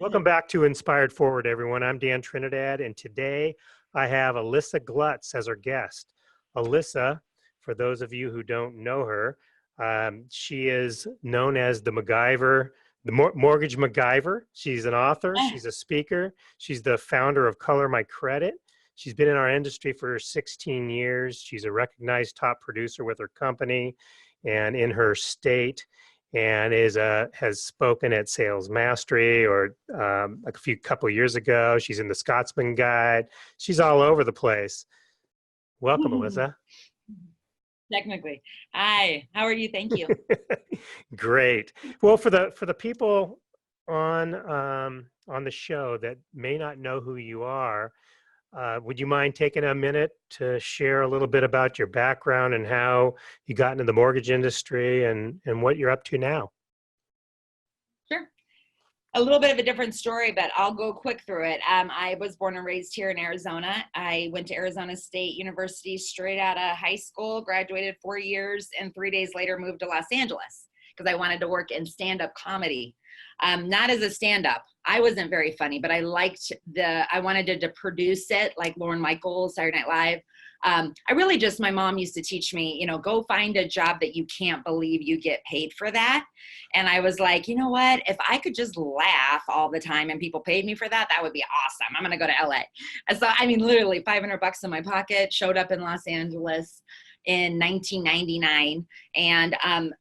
Welcome back to Inspired Forward, everyone. I'm Dan Trinidad, and today I have Alyssa Glutz as our guest. Alyssa, for those of you who don't know her, she is known as the MacGyver, Mortgage MacGyver. She's an author, she's a speaker, she's the founder of Color My Credit. She's been in our industry for 16 years. She's a recognized top producer with her company and in her state, and has spoken at Sales Mastery or couple of years ago. She's in the Scotsman Guide. She's all over the place. Welcome, Alyssa. Technically. Hi, how are you? Thank you. Great. Well, for the people on the show that may not know who you are, would you mind taking a minute to share a little bit about your background and how you got into the mortgage industry and what you're up to now? Sure. A little bit of a different story, but I'll go quick through it. I was born and raised here in Arizona. I went to Arizona State University straight out of high school, graduated 4 years, and 3 days later moved to Los Angeles because I wanted to work in stand-up comedy. Not as a stand-up. I wasn't very funny, but I wanted to produce it like Lorne Michaels, Saturday Night Live. My mom used to teach me, go find a job that you can't believe you get paid for that. And I was like, you know what, if I could just laugh all the time and people paid me for that, that would be awesome. I'm going to go to LA. And so, literally $500 in my pocket, showed up in Los Angeles in 1999. And I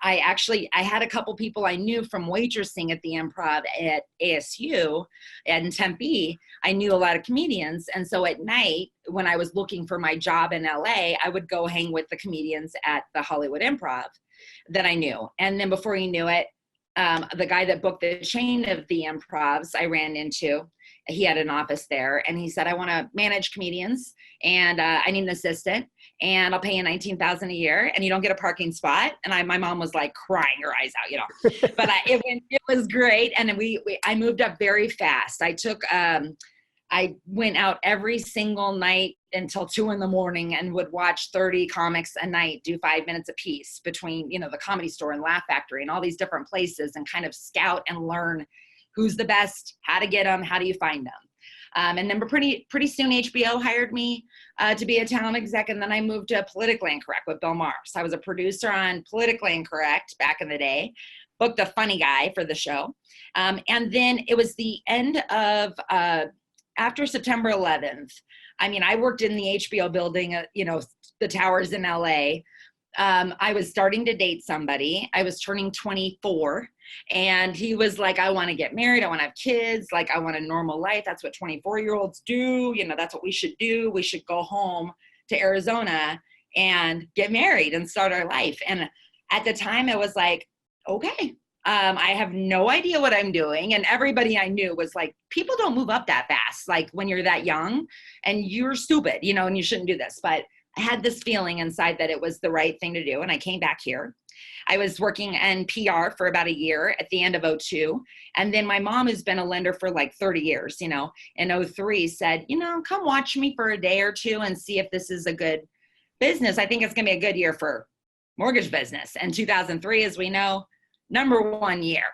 had a couple people I knew from waitressing at the Improv at ASU and Tempe. I knew a lot of comedians. And so at night, when I was looking for my job in LA, I would go hang with the comedians at the Hollywood Improv that I knew. And then before you knew it, the guy that booked the chain of the Improvs I ran into, he had an office there, and he said, I want to manage comedians, and I need an assistant, and I'll pay you $19,000 a year, and you don't get a parking spot. And my mom was like crying her eyes out, but it was great. And I moved up very fast. I went out every single night until 2 a.m. and would watch 30 comics a night do 5 minutes a piece between, the Comedy Store and Laugh Factory and all these different places, and kind of scout and learn who's the best, how to get them, how do you find them. And then pretty soon HBO hired me to be a talent exec, and then I moved to Politically Incorrect with Bill Maher. So I was a producer on Politically Incorrect back in the day, booked a funny guy for the show. And then it was the end of, after September 11th, I worked in the HBO building, the towers in LA. I was starting to date somebody. I was turning 24, and he was like, I want to get married. I want to have kids. Like, I want a normal life. That's what 24-year-olds do. That's what we should do. We should go home to Arizona and get married and start our life. And at the time I was like, okay, I have no idea what I'm doing. And everybody I knew was like, people don't move up that fast. Like when you're that young, and you're stupid, and you shouldn't do this. But I had this feeling inside that it was the right thing to do. And I came back here. I was working in PR for about a year at the end of 2002. And then my mom, who's been a lender for like 30 years, in 2003 said, come watch me for a day or two and see if this is a good business. I think it's going to be a good year for mortgage business. And 2003, as we know, #1 year.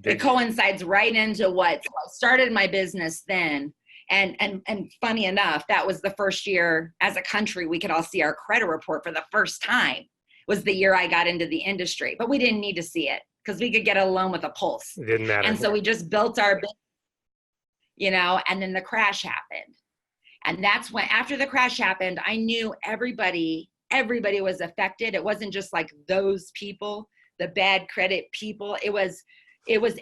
It coincides right into what started my business then. And funny enough, that was the first year as a country we could all see our credit report for the first time. Was the year I got into the industry, but we didn't need to see it because we could get a loan with a pulse. It didn't matter. And so we just built our business, and then the crash happened. And that's when, after the crash happened, I knew everybody was affected. It wasn't just like those people, the bad credit people. It was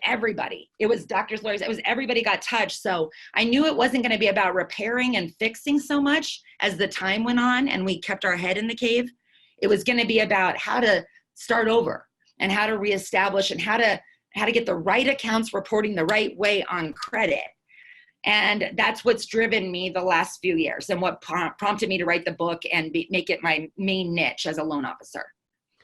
everybody. It was doctors, lawyers. It was everybody got touched. So I knew it wasn't going to be about repairing and fixing so much as the time went on and we kept our head in the cave. It was going to be about how to start over and how to reestablish and how to get the right accounts reporting the right way on credit. And that's what's driven me the last few years and what prompted me to write the book and make it my main niche as a loan officer.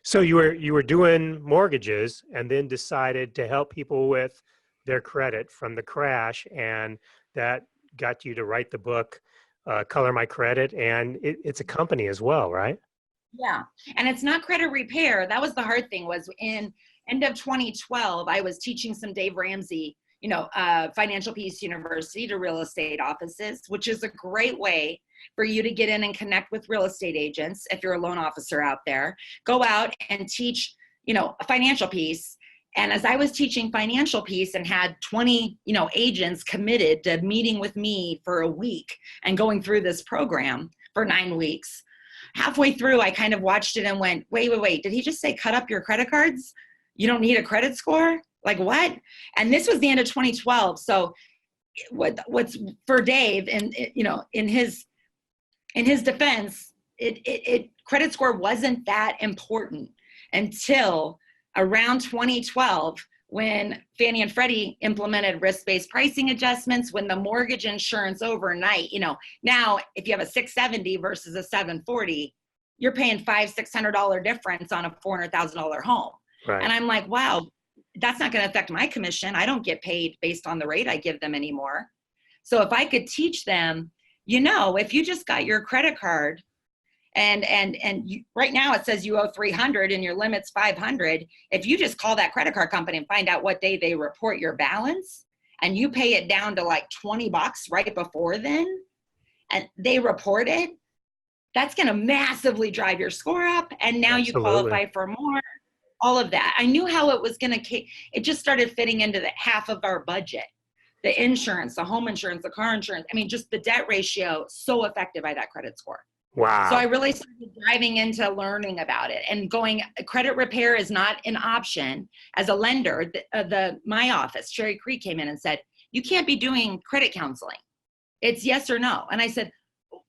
So you were doing mortgages and then decided to help people with their credit from the crash, and that got you to write the book, Color My Credit, and it's a company as well, right? Yeah, and it's not credit repair. That was the hard thing. Was in end of 2012, I was teaching some Dave Ramsey Financial Peace University to real estate offices, which is a great way for you to get in and connect with real estate agents. If you're a loan officer out there, go out and teach, financial peace. And as I was teaching financial peace and had 20, agents committed to meeting with me for a week and going through this program for 9 weeks, halfway through, I kind of watched it and went, wait, did he just say cut up your credit cards? You don't need a credit score? Like what? And this was the end of 2012. So what's for Dave, and in his defense, credit score wasn't that important until around 2012, when Fannie and Freddie implemented risk-based pricing adjustments, when the mortgage insurance overnight, now if you have a 670 versus a 740, you're paying $500-$600 difference on a $400,000 home. Right. And I'm like, wow, that's not going to affect my commission. I don't get paid based on the rate I give them anymore. So if I could teach them, if you just got your credit card and right now it says you owe 300 and your limit's 500. If you just call that credit card company and find out what day they report your balance, and you pay it down to like $20 right before then, and they report it, that's going to massively drive your score up. And now you qualify for more. All of that. I knew how it was going to, it just started fitting into the half of our budget. The insurance, the home insurance, the car insurance. I mean, just the debt ratio, so affected by that credit score. Wow. So I really started diving into learning about it and going, credit repair is not an option. As a lender, my office, Cherry Creek, came in and said, you can't be doing credit counseling. It's yes or no. And I said,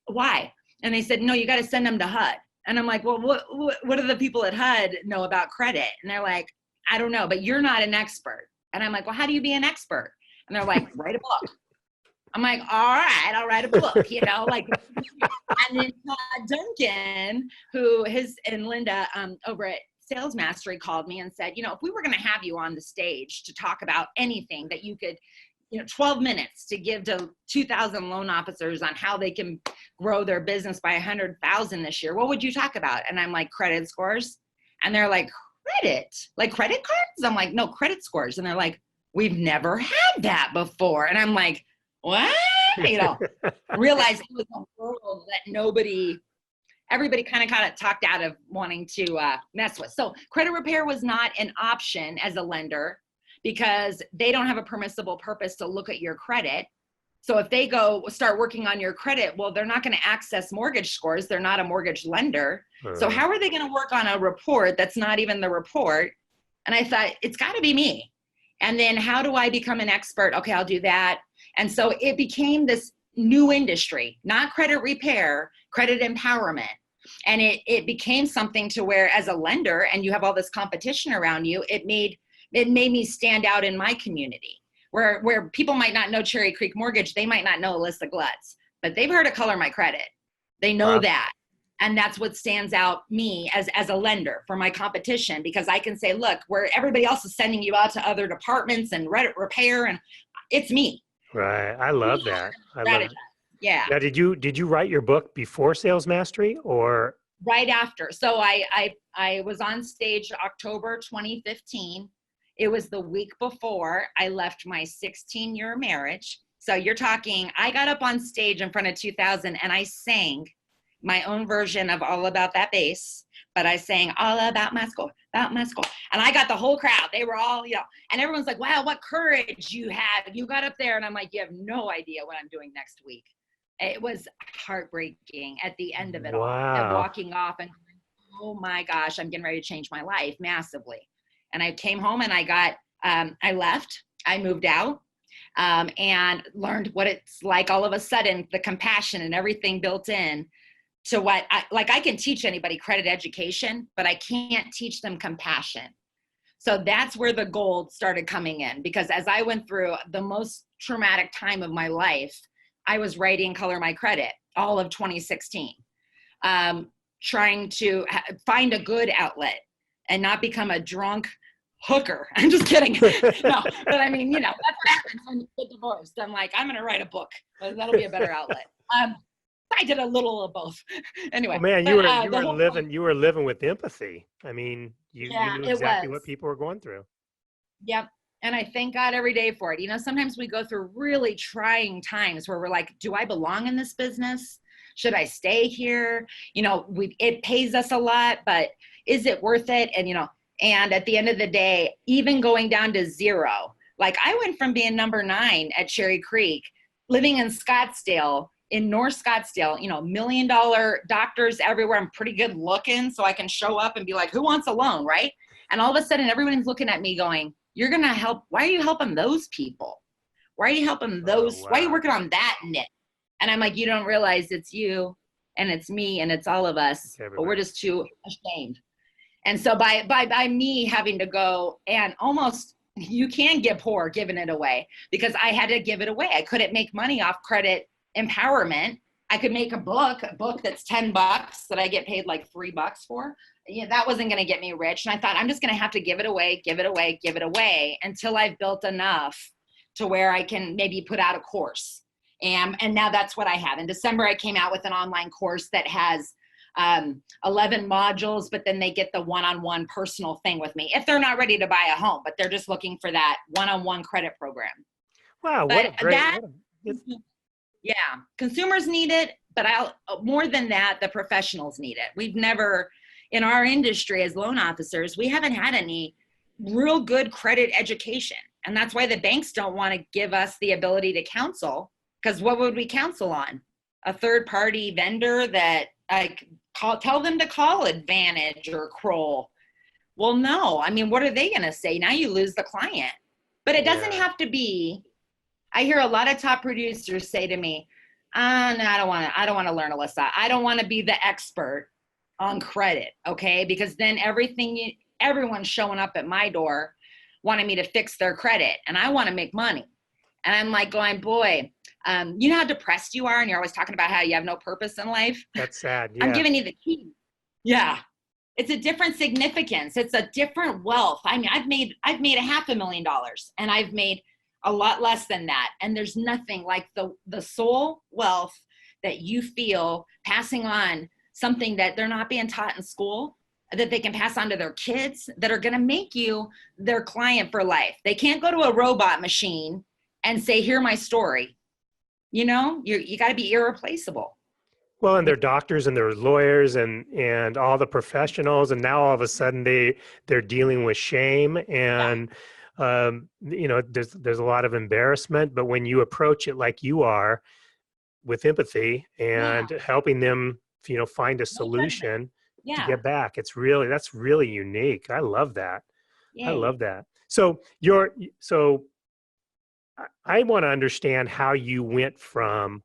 why? And they said, no, you got to send them to HUD. And I'm like, well, what do the people at HUD know about credit? And they're like, I don't know, but you're not an expert. And I'm like, well, how do you be an expert? And they're like, write a book. I'm like, all right, I'll write a book, And then Duncan, and Linda over at Sales Mastery called me and said, if we were going to have you on the stage to talk about anything that you could, 12 minutes to give to 2,000 loan officers on how they can grow their business by 100,000 this year, what would you talk about? And I'm like, credit scores. And they're like, credit? Like credit cards? I'm like, no, credit scores. And they're like, we've never had that before. And I'm like, what? Realized it was a world that everybody kind of got talked out of wanting to mess with. So credit repair was not an option as a lender, because they don't have a permissible purpose to look at your credit. So if they go start working on your credit, well, they're not going to access mortgage scores. They're not a mortgage lender. So how are they going to work on a report that's not even the report? And I thought, it's got to be me. And then how do I become an expert? Okay, I'll do that. And so it became this new industry, not credit repair, credit empowerment. And it became something to where, as a lender, and you have all this competition around you, it made me stand out in my community, where people might not know Cherry Creek Mortgage. They might not know Alyssa Glutz, but they've heard of Color My Credit. They know that. And that's what stands out me as a lender for my competition, because I can say, look, where everybody else is sending you out to other departments and repair, and it's me. Right. I love that. I love it. Yeah. Now, did you write your book before Sales Mastery or? Right after. So I was on stage October 2015. It was the week before I left my 16-year marriage. So you're talking, I got up on stage in front of 2,000 and I sang my own version of All About That Bass, but I sang all about my score, about my score. And I got the whole crowd. They were all, and everyone's like, wow, what courage you had. You got up there. And I'm like, you have no idea what I'm doing next week. It was heartbreaking at the end of it all. And walking off and going, oh my gosh, I'm getting ready to change my life massively. And I came home and I left, I moved out, and learned what it's like all of a sudden, the compassion and everything built in to what I can teach anybody credit education, but I can't teach them compassion. So that's where the gold started coming in, because as I went through the most traumatic time of my life, I was writing Color My Credit all of 2016, trying to find a good outlet and not become a drunk hooker. I'm just kidding. No, but I mean, that's what happens when you get divorced. I'm like, I'm going to write a book. That'll be a better outlet. I did a little of both. Anyway. Oh, man, you were living with empathy. I mean, you knew exactly what people were going through. Yep. And I thank God every day for it. You know, sometimes we go through really trying times where we're like, do I belong in this business? Should I stay here? You know, it pays us a lot, but is it worth it? And, you know, and at the end of the day, even going down to zero, like I went from being number 9 at Cherry Creek, living in Scottsdale, in North Scottsdale, you know, $1 million doctors everywhere. I'm pretty good looking, so I can show up and be like, who wants a loan, right? And all of a sudden, everyone's looking at me going, you're going to help. Why are you helping those people? Why are you helping those? Oh, wow. Why are you working on that niche? And I'm like, you don't realize it's you and it's me and it's all of us, but we're just too ashamed. And so by me having to go and almost, you can get poor giving it away, because I had to give it away. I couldn't make money off credit empowerment. I could make a book that's $10 that I get paid like $3 for. Yeah, that wasn't going to get me rich. And I thought, I'm just going to have to give it away until I've built enough to where I can maybe put out a course. And now that's what I have. In December, I came out with an online course that has 11 modules, but then they get the one-on-one personal thing with me if they're not ready to buy a home, but they're just looking for that one-on-one credit program. Wow, but what a great, yeah, consumers need it, but more than that, the professionals need it. We've never, in our industry as loan officers, we haven't had any real good credit education. And that's why the banks don't want to give us the ability to counsel, because what would we counsel on? A third-party vendor that tell them to call Advantage or Kroll. Well, no. I mean, what are they going to say? Now you lose the client. But it doesn't have to be. I hear a lot of top producers say to me, no, I don't want to learn, Alyssa. I don't want to be the expert on credit, okay? Because then everyone's showing up at my door wanting me to fix their credit, and I want to make money. And I'm like going, boy, you know how depressed you are and you're always talking about how you have no purpose in life? That's sad, yeah. I'm giving you the key. Yeah. It's a different significance. It's a different wealth. I mean, I've made $500,000 and I've made a lot less than that. And there's nothing like the soul wealth that you feel passing on something that they're not being taught in school, that they can pass on to their kids, that are going to make you their client for life. They can't go to a robot machine and say, hear my story. You know, you got to be irreplaceable. Well, and they're doctors and they're lawyers and all the professionals, and now all of a sudden they're dealing with shame and you know, there's a lot of embarrassment. But when you approach it like you are, with empathy and helping them, you know, find a solution to get back, that's really unique. I love that. Yay. I love that. So I want to understand how you went from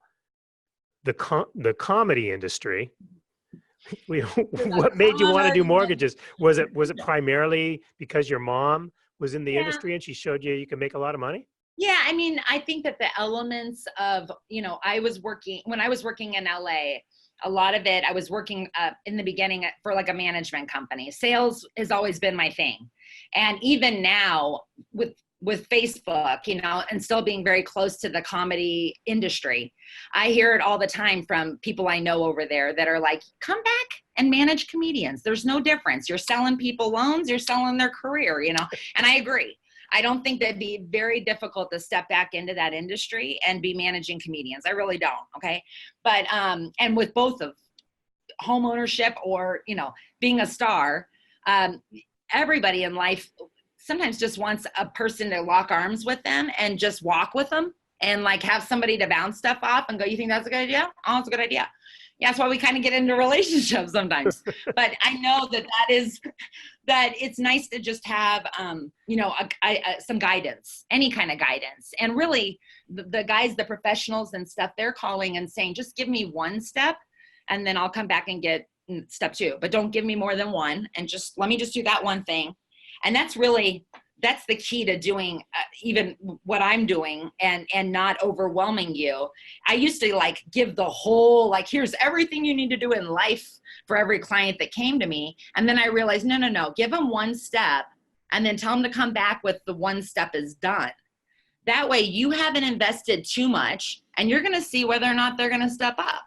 the comedy industry. What made you want to do mortgages? Was it primarily because your mom was in the industry and she showed you can make a lot of money? Yeah, I mean, I think that the elements of, you know, when I was working in LA, a lot of it, I was working in the beginning for like a management company. Sales has always been my thing. And even now with Facebook, you know, and still being very close to the comedy industry, I hear it all the time from people I know over there that are like, come back and manage comedians. There's no difference. You're selling people loans, you're selling their career, you know, and I agree. I don't think that'd be very difficult to step back into that industry and be managing comedians. I really don't. Okay. But, and with both of home ownership or, you know, being a star, everybody in life sometimes just wants a person to lock arms with them and just walk with them and like have somebody to bounce stuff off and go, you think that's a good idea? Oh, it's a good idea. Yeah, that's why we kind of get into relationships sometimes. But I know that it's nice to just have, you know, some guidance, any kind of guidance. And really the guys, the professionals and stuff, they're calling and saying, just give me one step and then I'll come back and get step 2, but don't give me more than one. And just, let me just do that one thing. And that's the key to doing even what I'm doing and not overwhelming you. I used to like give the whole, like, here's everything you need to do in life for every client that came to me. And then I realized, no, give them one step and then tell them to come back with the one step is done. That way you haven't invested too much and you're going to see whether or not they're going to step up.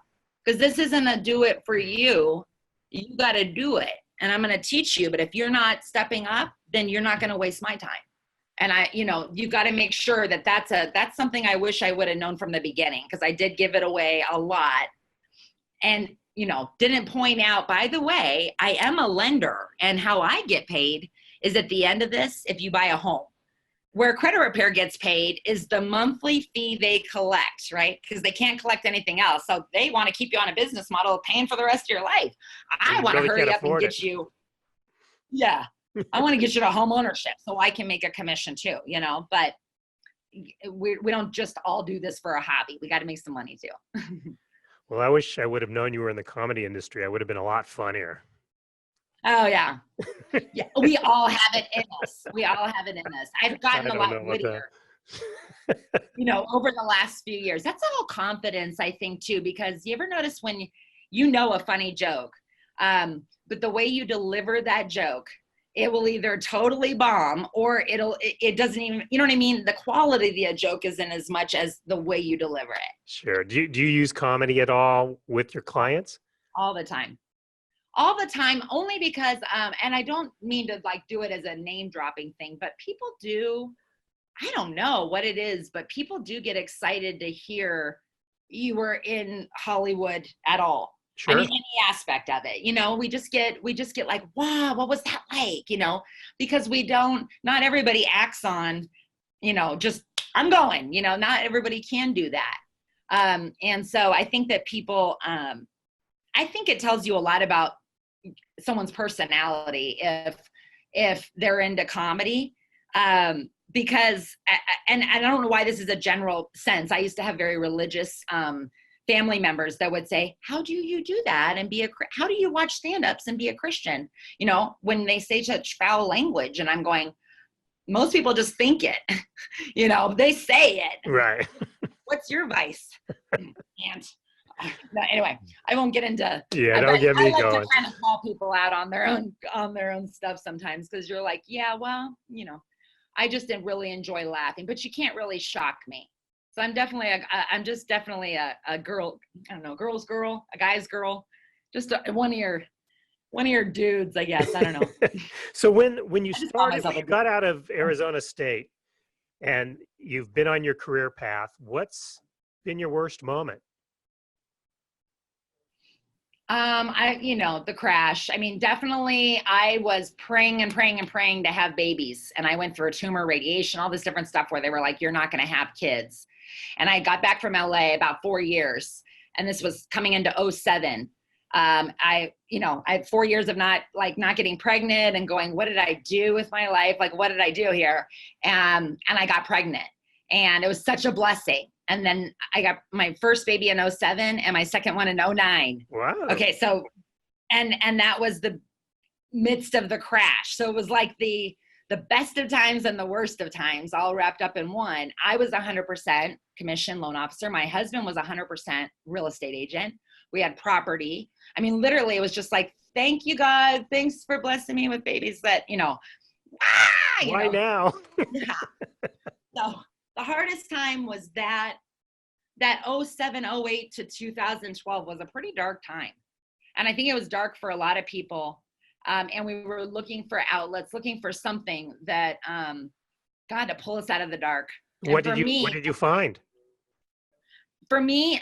Because this isn't a do it for you. You got to do it. And I'm going to teach you. But if you're not stepping up, then you're not going to waste my time. And you got to make sure that that's something I wish I would have known from the beginning, because I did give it away a lot. And, didn't point out, by the way, I am a lender, and how I get paid is at the end of this, if you buy a home. Where credit repair gets paid is the monthly fee they collect, right? Because they can't collect anything else. So they want to keep you on a business model of paying for the rest of your life. I want to hurry up and get you. Yeah. I want to get you to home ownership so I can make a commission too, but we don't just all do this for a hobby. We got to make some money too. Well, I wish I would have known you were in the comedy industry. I would have been a lot funnier. Oh yeah. Yeah. We all have it in us. We all have it in us. I've gotten a lot wittier, over the last few years. That's all confidence, I think, too, because you ever notice when a funny joke, but the way you deliver that joke, it will either totally bomb or it doesn't even, you know what I mean? The quality of the joke isn't as much as the way you deliver it. Sure. Do you use comedy at all with your clients? All the time. All the time, only because, and I don't mean to do it as a name dropping thing, but people do, I don't know what it is, but people do get excited to hear you were in Hollywood at all. Sure. I mean, any aspect of it, we just get like, wow, what was that like? Because not everybody acts on, just, I'm going, not everybody can do that. And so I think that people, I think it tells you a lot about someone's personality if they're into comedy, because, and I don't know why this is a general sense. I used to have very religious, family members that would say, how do you do that and how do you watch stand-ups and be a Christian? When they say such foul language, and I'm going, most people just think it, they say it. Right. What's your vice? And no, anyway, I won't get into. Yeah, don't get me going. I like going. to kind of call people out on their own stuff sometimes, because you're like, yeah, well, I just didn't really enjoy laughing, but you can't really shock me. So I'm just definitely a girl. I don't know, girl's girl, a guy's girl, just one of your dudes, I guess. I don't know. So when you got out of Arizona State and you've been on your career path, what's been your worst moment? The crash. I mean, definitely I was praying and praying and praying to have babies. And I went through a tumor, radiation, all this different stuff where they were like, you're not going to have kids. And I got back from LA about 4 years, and this was coming into 2007. I had 4 years of not getting pregnant and going, what did I do with my life? Like, what did I do here? And I got pregnant, and it was such a blessing. And then I got my first baby in 2007 and my second one in 2009. Wow. Okay. So, and that was the midst of the crash. So it was like the best of times and the worst of times all wrapped up in one. I was 100% commission loan officer. My husband was 100% real estate agent. We had property. I mean, literally it was just like, thank you, God. Thanks for blessing me with babies that, Why now? Yeah. So the hardest time was that 07, 08 to 2012 was a pretty dark time. And I think it was dark for a lot of people. And we were looking for outlets, looking for something that, God, to pull us out of the dark. What did you find? For me,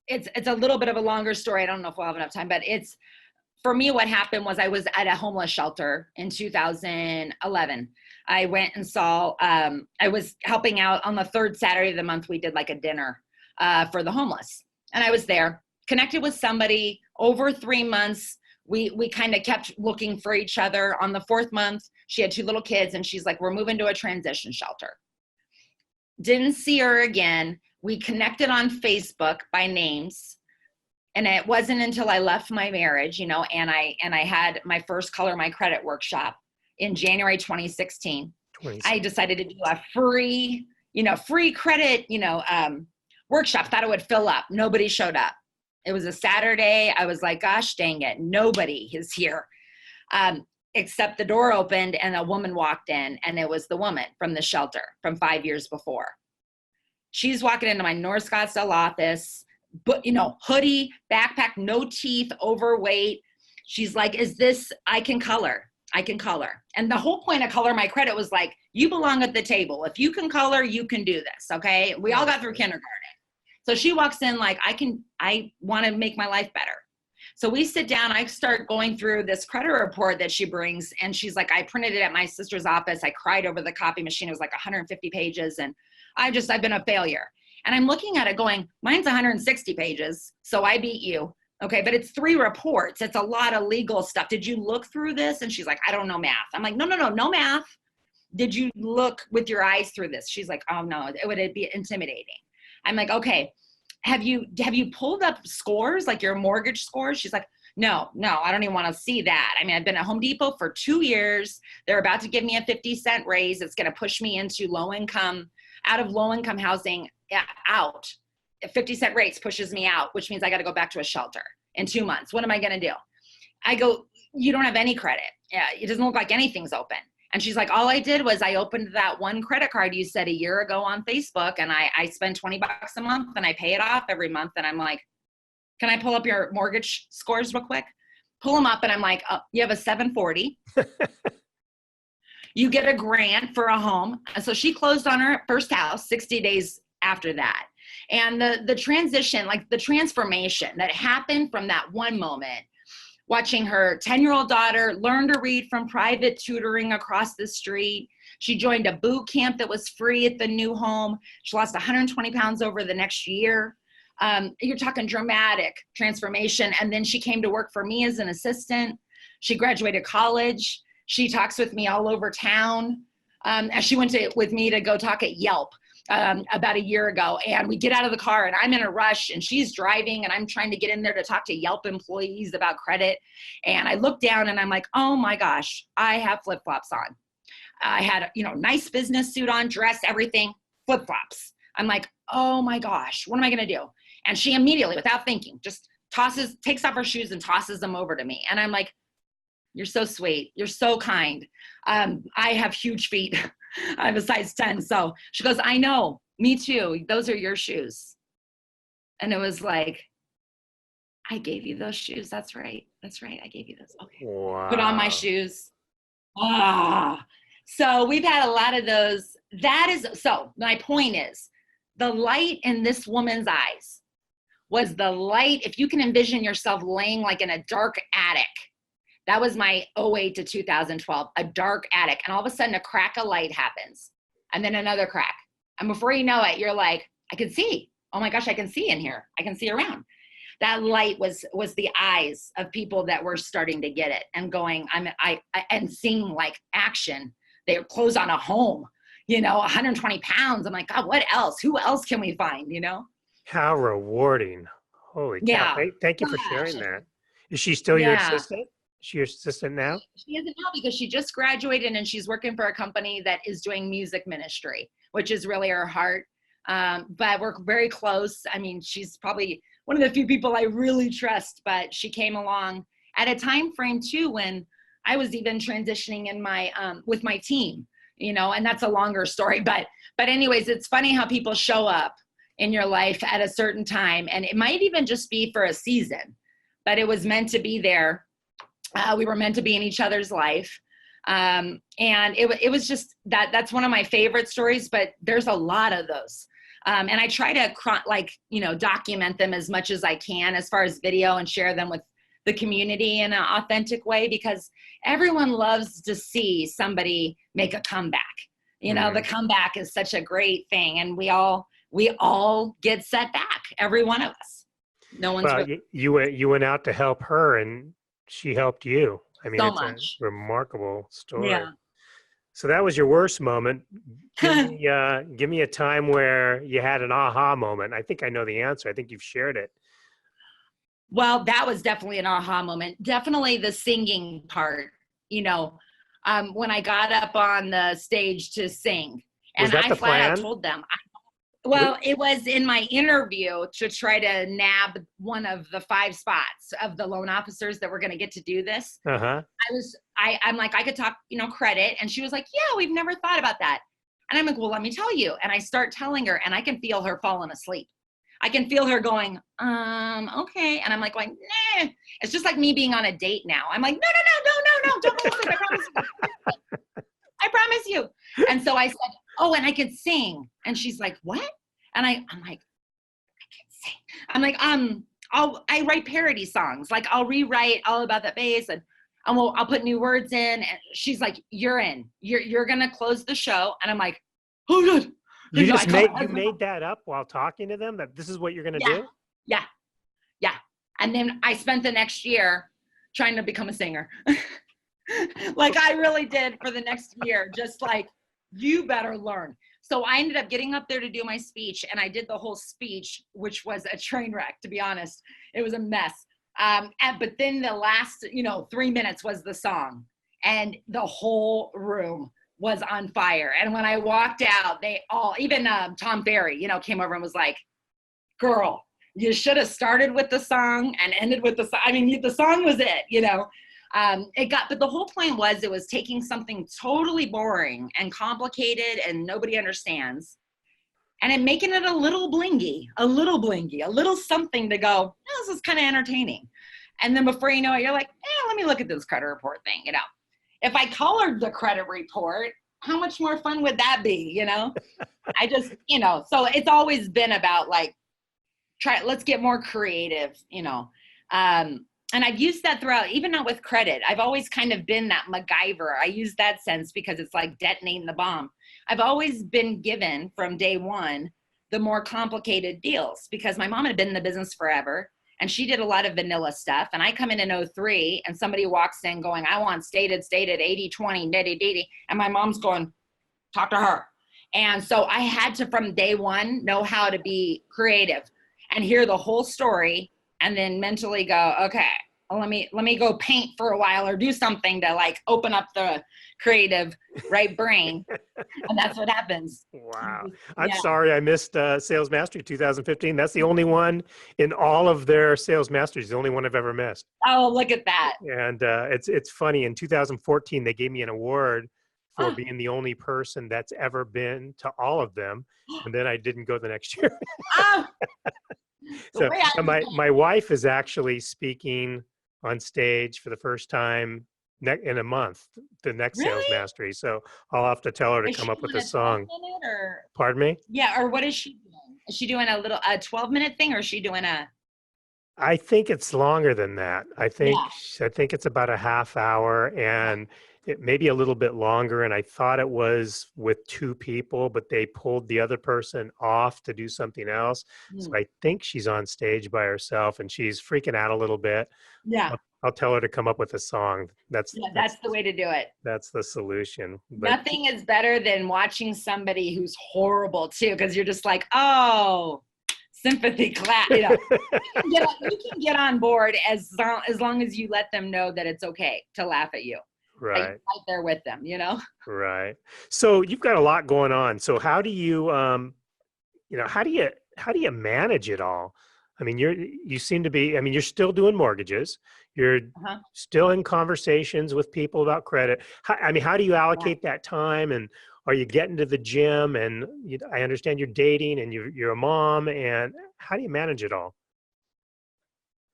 it's a little bit of a longer story. I don't know if we'll have enough time, but for me, what happened was I was at a homeless shelter in 2011. I went and saw, I was helping out on the third Saturday of the month. We did like a dinner for the homeless. And I was there, connected with somebody over 3 months. We kind of kept looking for each other. On the fourth month, she had 2 little kids, and she's like, we're moving to a transition shelter. Didn't see her again. We connected on Facebook by names. And it wasn't until I left my marriage, and I had my first Color My Credit workshop in January 2016. I decided to do a free credit, workshop. Thought it would fill up. Nobody showed up. It was a Saturday. I was like, gosh, dang it. Nobody is here. Except the door opened and a woman walked in, and it was the woman from the shelter from 5 years before. She's walking into my North Scottsdale office, but hoodie, backpack, no teeth, overweight. She's like, I can color. I can color. And the whole point of Color My Credit was like, you belong at the table. If you can color, you can do this. Okay. We all got through kindergarten. So she walks in like, I want to make my life better. So we sit down, I start going through this credit report that she brings. And she's like, I printed it at my sister's office. I cried over the copy machine. It was like 150 pages. And I've been a failure. And I'm looking at it going, mine's 160 pages. So I beat you. Okay. But it's 3 reports. It's a lot of legal stuff. Did you look through this? And she's like, I don't know math. I'm like, no math. Did you look with your eyes through this? She's like, oh no, it would be intimidating. I'm like, okay. Have you pulled up scores, like your mortgage scores? She's like, no, I don't even want to see that. I mean, I've been at Home Depot for 2 years. They're about to give me a 50-cent raise. It's going to push me into out of low income housing out. 50-cent rates pushes me out, which means I got to go back to a shelter in 2 months. What am I going to do? I go, you don't have any credit. Yeah, it doesn't look like anything's open. And she's like, all I did was I opened that one credit card you said a year ago on Facebook, and I spend $20 a month and I pay it off every month. And I'm like, can I pull up your mortgage scores real quick? Pull them up. And I'm like, oh, you have a 740. You get a grant for a home. And so she closed on her first house 60 days after that. And the transition, like the transformation that happened from that one moment, watching her 10-year-old daughter learn to read from private tutoring across the street. She joined a boot camp that was free at the new home. She lost 120 pounds over the next year. You're talking dramatic transformation. And then she came to work for me as an assistant. She graduated college. She talks with me all over town. As she went with me to go talk at Yelp about a year ago. And we get out of the car and I'm in a rush and she's driving and I'm trying to get in there to talk to Yelp employees about credit. And I look down and I'm like, oh my gosh, I have flip-flops on. I had, nice business suit on, dress, everything, flip-flops. I'm like, oh my gosh, what am I going to do? And she immediately, without thinking, just takes off her shoes and tosses them over to me. And I'm like, you're so sweet. You're so kind. I have huge feet. I have a size 10. So she goes, I know, me too. Those are your shoes. And it was like, I gave you those shoes. That's right. I gave you those. Okay. Wow. Put on my shoes. So we've had a lot of those. So my point is, the light in this woman's eyes was the light. If you can envision yourself laying like in a dark attic, that was my 08 to 2012, a dark attic. And all of a sudden a crack of light happens and then another crack. And before you know it, you're like, I can see. Oh my gosh, I can see in here. I can see around. That light was the eyes of people that were starting to get it and going, and seeing like action. They close on a home, 120 pounds. I'm like, God, what else? Who else can we find, How rewarding. Holy cow. Yeah. Thank you for sharing that. Is she still your assistant? Is she your assistant now? She isn't now because she just graduated and she's working for a company that is doing music ministry, which is really her heart. But we're very close. I mean, she's probably one of the few people I really trust, but she came along at a time frame too when I was even transitioning in my with my team, and that's a longer story. But anyways, it's funny how people show up in your life at a certain time, and it might even just be for a season, but it was meant to be there. We were meant to be in each other's life. And it was just that's one of my favorite stories, but there's a lot of those. And I try to document them as much as I can as far as video and share them with the community in an authentic way, because everyone loves to see somebody make a comeback. The comeback is such a great thing. And we all get set back, every one of us. No one's you went out to help her and she helped you. I mean, so it's much. a remarkable story. Yeah. So that was your worst moment. Give me a time where you had an aha moment. I think I know the answer. I think you've shared it. Well, that was definitely an aha moment. Definitely the singing part, when I got up on the stage to sing. And I flat out told them, it was in my interview to try to nab one of the 5 spots of the loan officers that were going to get to do this. Uh-huh. I'm like, I could talk, credit. And she was like, yeah, we've never thought about that. And I'm like, well, let me tell you. And I start telling her and I can feel her falling asleep. I can feel her going, okay. And I'm like going, nah. It's just like me being on a date now. I'm like, no. don't go look, I promise you. I promise you. And so I said, oh, and I could sing. And she's like, what? And I'm like, I can sing. I'm like, I write parody songs. Like I'll rewrite All About That Bass and I'll put new words in. And she's like, you're in. You're gonna close the show. And I'm like, oh God. You made that up while talking to them, that this is what you're gonna do? Yeah. And then I spent the next year trying to become a singer. Like I really did for the next year, just like, you better learn. So I ended up getting up there to do my speech, and I did the whole speech, which was a train wreck, to be honest. It was a mess. But then the last, 3 minutes was the song, and the whole room was on fire. And when I walked out, they all, even Tom Ferry, came over and was like, girl, you should have started with the song and ended with the song. I mean, the song was it, but the whole point was, it was taking something totally boring and complicated and nobody understands, and then making it a little blingy, a little something to go, oh, this is kind of entertaining. And then before you know it, you're like, let me look at this credit report thing. If I colored the credit report, how much more fun would that be? I just, so it's always been about like, let's get more creative, and I've used that throughout, even not with credit. I've always kind of been that MacGyver. I use that sense because it's like detonating the bomb. I've always been given from day one the more complicated deals, because my mom had been in the business forever and she did a lot of vanilla stuff. And I come in 2003 and somebody walks in going, I want stated, 80, 20, nitty ditty. And my mom's going, talk to her. And so I had to, from day one, know how to be creative and hear the whole story, and then mentally go, okay, well, let me go paint for a while or do something to like open up the creative right brain. And that's what happens. Wow. I'm sorry I missed Sales Mastery 2015. That's the only one in all of their Sales Masteries, the only one I've ever missed. Oh, look at that. And it's funny. In 2014, they gave me an award for being the only person that's ever been to all of them. And then I didn't go the next year. So my wife is actually speaking on stage for the first time in a month, the next Sales Mastery. So I'll have to tell her to come up with a song. Pardon me? Yeah, or what is she doing? Is she doing a 12-minute thing, or is she doing a? I think it's longer than that. I think it's about a half hour, and it may be a little bit longer. And I thought it was with 2 people, but they pulled the other person off to do something else. So I think she's on stage by herself, and she's freaking out a little bit. Yeah. I'll tell her to come up with a song. That's the way to do it. That's the solution. But nothing is better than watching somebody who's horrible too, because you're just like, oh, sympathy clap. You can get on board as long as you let them know that it's okay to laugh at you. Right. Right there with them, Right. So you've got a lot going on. So how do you, how do you manage it all? I mean, you seem to be, you're still doing mortgages. You're still in conversations with people about credit. How do you allocate that time? And are you getting to the gym? And I understand you're dating and you're a mom. And how do you manage it all?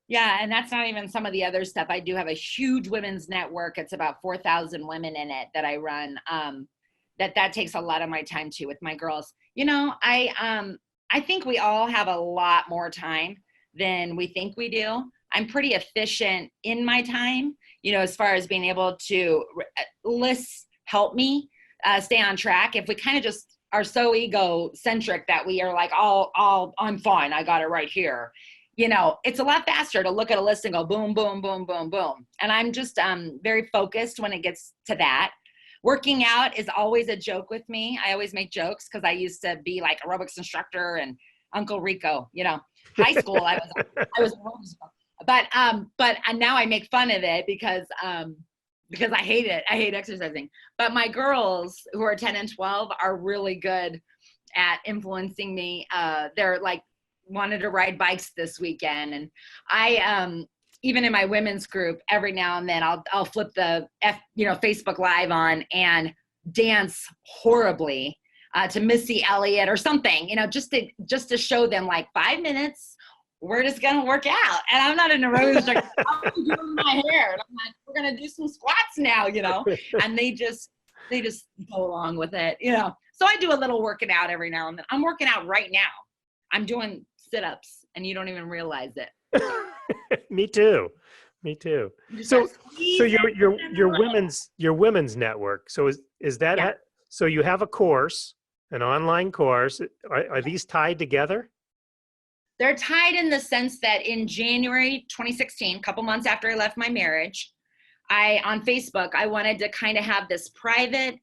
Yeah, and that's not even some of the other stuff. I do have a huge women's network. It's about 4,000 women in it that I run. That takes a lot of my time too with my girls. I think we all have a lot more time than we think we do. I'm pretty efficient in my time, as far as being able to lists help me stay on track. If we kind of just are so egocentric that we are like, I'm fine, I got it right here. It's a lot faster to look at a list and go boom, boom, boom, boom, boom. And I'm just very focused when it gets to that. Working out is always a joke with me. I always make jokes because I used to be like aerobics instructor and Uncle Rico, high school. I was but now I make fun of it because I hate it. I hate exercising. But my girls who are 10 and 12 are really good at influencing me. They're like wanted to ride bikes this weekend, and I even in my women's group, every now and then I'll flip the Facebook Live on and dance horribly to Missy Elliott or something, just to show them like 5 minutes we're just going to work out. And I'm not in a rose, like, I'm doing my hair. And I'm like, we're going to do some squats now, and they just go along with it, So I do a little working out every now and then. I'm working out right now. I'm doing sit-ups and you don't even realize it. Me too. So your women's network. So is that, so you have a course, an online course. Are these tied together? They're tied in the sense that in January 2016, a couple months after I left my marriage, on Facebook, I wanted to kind of have this private,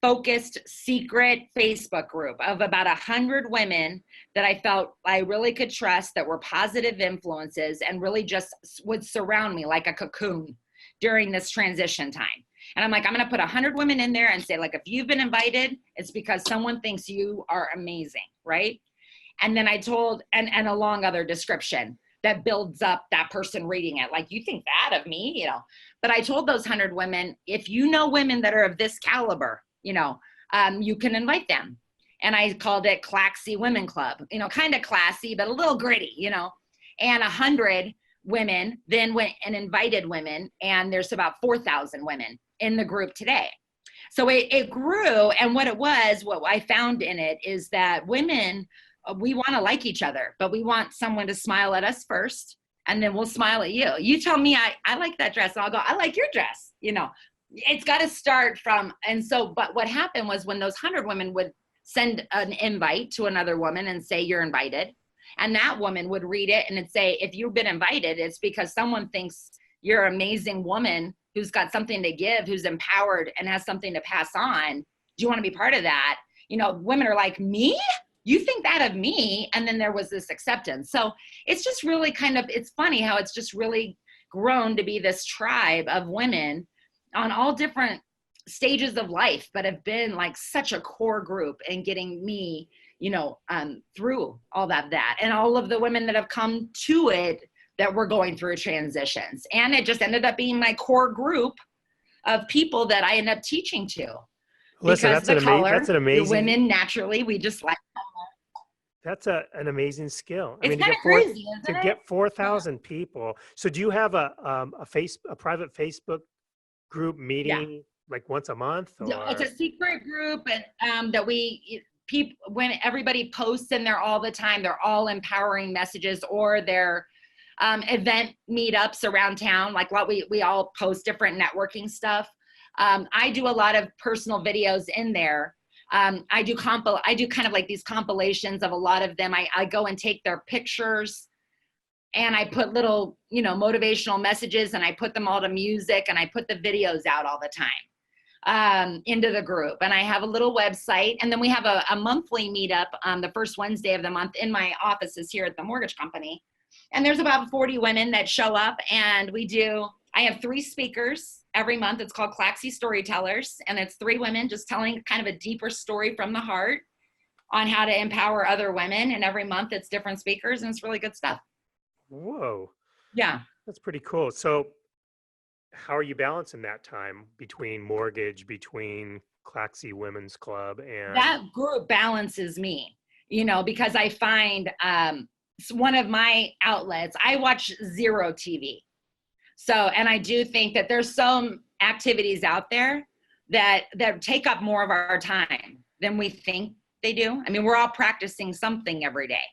focused, secret Facebook group of about 100 women that I felt I really could trust, that were positive influences and really just would surround me like a cocoon during this transition time. And I'm like, I'm going to put 100 women in there and say, like, if you've been invited, it's because someone thinks you are amazing, right? And then I told, and a long other description that builds up that person reading it. Like, you think that of me, But I told those 100 women, if you know women that are of this caliber, you can invite them. And I called it Claxy Women Club, kind of classy, but a little gritty, And 100 women then went and invited women. And there's about 4,000 women in the group today. So it grew. And what I found in it is that women, we want to like each other, but we want someone to smile at us first, and then we'll smile at you. You tell me, I like that dress, and I'll go, I like your dress. It's got to start from, but what happened was when those 100 women would send an invite to another woman and say, you're invited. And that woman would read it and it'd say, if you've been invited, it's because someone thinks you're an amazing woman who's got something to give, who's empowered and has something to pass on. Do you want to be part of that? Women are like, me? You think that of me? And then there was this acceptance. So it's just really it's funny how it's just really grown to be this tribe of women on all different stages of life, but have been like such a core group in getting me, through all that. And all of the women that have come to it that were going through transitions. And it just ended up being my core group of people that I end up teaching to. Listen, because that's an amazing. Women naturally, we just like. That's an amazing skill. It's kind of crazy, to get 4,000 people. So do you have a private Facebook group meeting like once a month? Or? It's a secret group, and that when everybody posts in there all the time, they're all empowering messages, or they're event meetups around town. Like what we all post different networking stuff. I do a lot of personal videos in there. I do kind of like these compilations of a lot of them. I go and take their pictures and I put little, motivational messages, and I put them all to music, and I put the videos out all the time into the group. And I have a little website, and then we have a monthly meetup the first Wednesday of the month in my offices here at the mortgage company. And there's about 40 women that show up, and I have 3 speakers every month. It's called Claxy Storytellers, and it's 3 women just telling kind of a deeper story from the heart on how to empower other women. And every month it's different speakers, and it's really good stuff. Whoa. Yeah. That's pretty cool. So how are you balancing that time between mortgage, between Claxy Women's Club, and that group balances me, because I find one of my outlets, I watch zero TV. So, and I do think that there's some activities out there that take up more of our time than we think they do. I mean, we're all practicing something every day.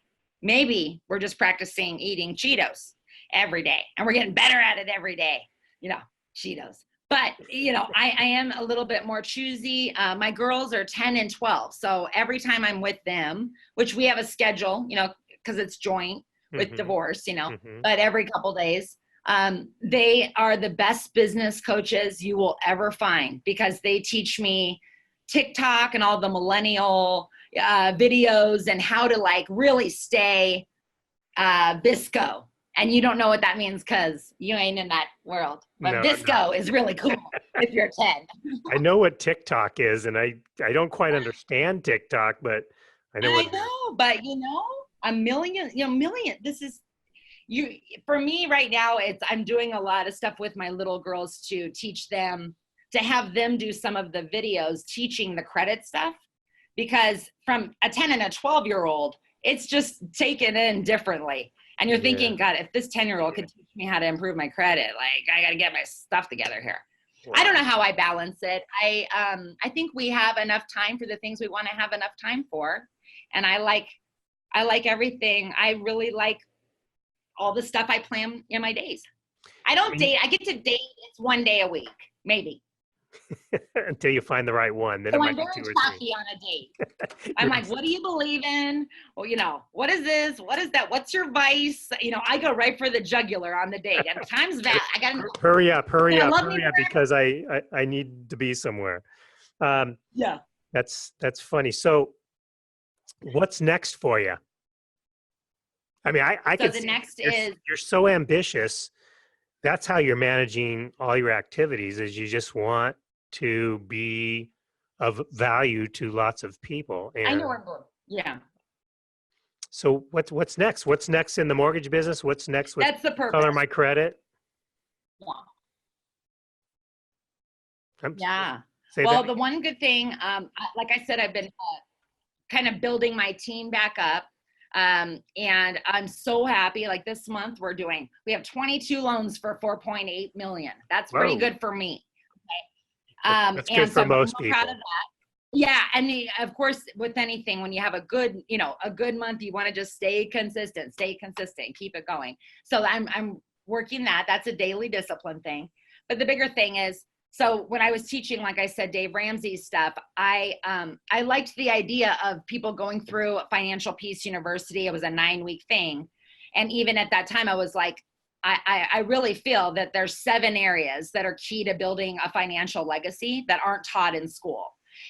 Maybe we're just practicing eating Cheetos every day, and we're getting better at it every day, Cheetos. But, I am a little bit more choosy. My girls are 10 and 12. So every time I'm with them, which we have a schedule, because it's joint with divorce, but every couple days, they are the best business coaches you will ever find, because they teach me TikTok and all the millennial videos and how to really stay Bisco. And you don't know what that means because you ain't in that world. But Bisco is really cool if you're 10. I know what TikTok is, and I don't quite understand TikTok, but I know. But a million, this is, for me right now, I'm doing a lot of stuff with my little girls to teach them, to have them do some of the videos teaching the credit stuff, because from a 10 and a 12-year-old, it's just taken in differently. And you're Yeah. thinking, God, if this 10-year-old could teach me how to improve my credit, like I got to get my stuff together here. Wow. I don't know how I balance it. I think we have enough time for the things we want to have enough time for. And I like everything. I really like all the stuff I plan in my days. I don't date. I get to date. It's one day a week, maybe. Until you find the right one. Then So it might I'm be very 2 or 3. tacky on a date. I'm like, what do you believe in? Well, what is this? What is that? What's your vice? I go right for the jugular on the date. And time's that. I got to know. Hurry up, Love me because I need to be somewhere. Yeah. That's funny. So what's next for you? I mean, I So can the see next you're so ambitious. That's how you're managing all your activities, is you just want to be of value to lots of people. And I know where I'm going. Yeah. so what's next? What's next in the mortgage business? What's next with That's the purpose. Color My Credit? Yeah. Say Well, that. the one good thing, like I said, I've been kind of building my team back up. And I'm so happy. Like this month we have 22 loans for 4.8 million. That's pretty good for me. Okay. That's good for most people. Proud of that. Yeah. And of course, with anything, when you have a good month, you want to just stay consistent, keep it going. So I'm working that. That's a daily discipline thing. But the bigger thing is, so when I was teaching, like I said, Dave Ramsey's stuff, I liked the idea of people going through Financial Peace University. It was a 9-week thing. And even at that time, I was like, I really feel that there's 7 areas that are key to building a financial legacy that aren't taught in school.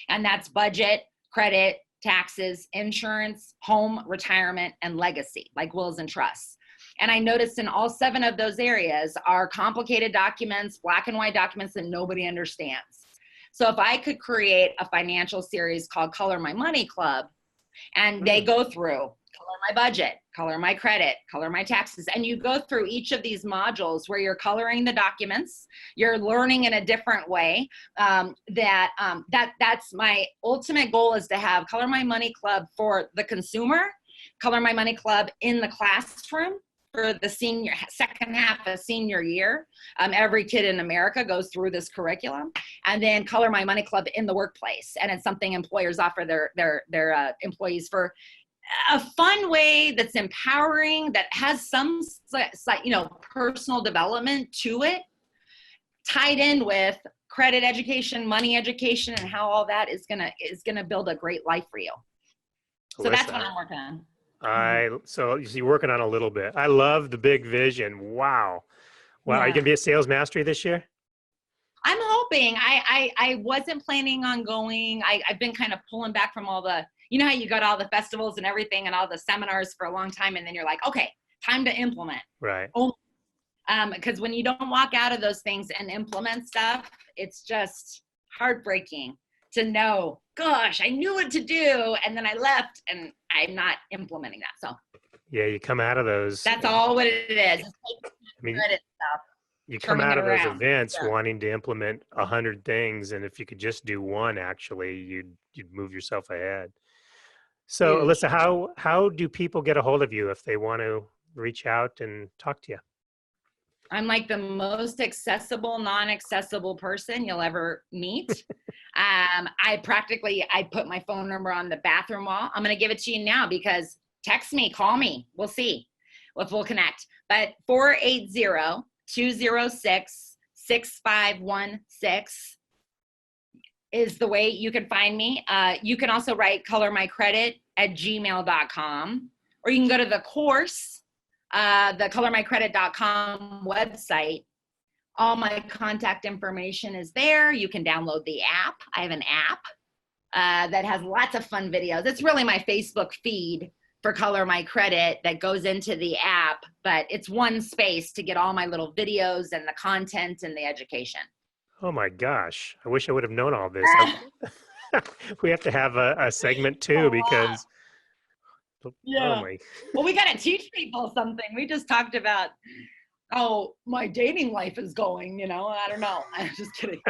And that's budget, credit, taxes, insurance, home, retirement, and legacy, like wills and trusts. And I noticed in all 7 of those areas are complicated documents, black and white documents that nobody understands. So if I could create a financial series called Color My Money Club, and they go through color my budget, color my credit, color my taxes, and you go through each of these modules where you're coloring the documents, you're learning in a different way. That's my ultimate goal, is to have Color My Money Club for the consumer, Color My Money Club in the classroom for the second half of senior year. Every kid in America goes through this curriculum, and then Color My Money Club in the workplace. And it's something employers offer their employees for a fun way that's empowering, that has some personal development to it, tied in with credit education, money education, and how all that is gonna build a great life for you. So that's what I'm working on. So you're working on a little bit. I love the big vision. Wow. Yeah. Are you gonna be at Sales Mastery this year? I'm hoping. I wasn't planning on going. I've been kind of pulling back from all the, how you got all the festivals and everything and all the seminars for a long time, and then you're like, okay, time to implement. Right. Because when you don't walk out of those things and implement stuff, it's just heartbreaking to know, gosh, I knew what to do, and then I left and I'm not implementing that. So yeah, you come out of those. That's all what it is. You come out of those events wanting to implement 100 things, and if you could just do one, actually, you'd move yourself ahead. So, Alyssa, how do people get a hold of you if they want to reach out and talk to you? I'm like the most accessible, non-accessible person you'll ever meet. I put my phone number on the bathroom wall. I'm going to give it to you now, because text me, call me. We'll see if we'll connect. But 480-206-6516 is the way you can find me. You can also write colormycredit@gmail.com, or you can go to the course, the colormycredit.com website. All my contact information is there. You can download the app. I have an app that has lots of fun videos. It's really my Facebook feed for Color My Credit that goes into the app, but it's one space to get all my little videos and the content and the education. Oh my gosh. I wish I would have known all this. We have to have a segment too, because yeah. Well, we got to teach people something. We just talked about how my dating life is going, I don't know. I'm just kidding.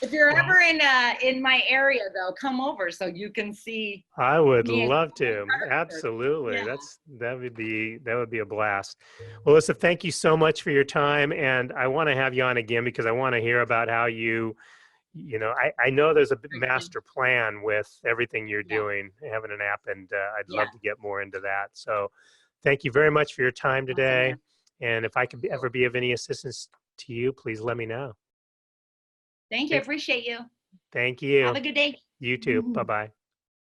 If you're ever in my area, though, come over so you can see I would me. love to. Absolutely. Yeah. That would be a blast. Well, Alyssa, thank you so much for your time. And I want to have you on again because I want to hear about how I know there's a master plan with everything you're Yeah. doing, having an app, and I'd Yeah. love to get more into that. So thank you very much for your time Awesome, today. man. And if I can ever be of any assistance to you, please let me know. Thank you. I appreciate you. Thank Have you. a good day. You too. Bye-bye.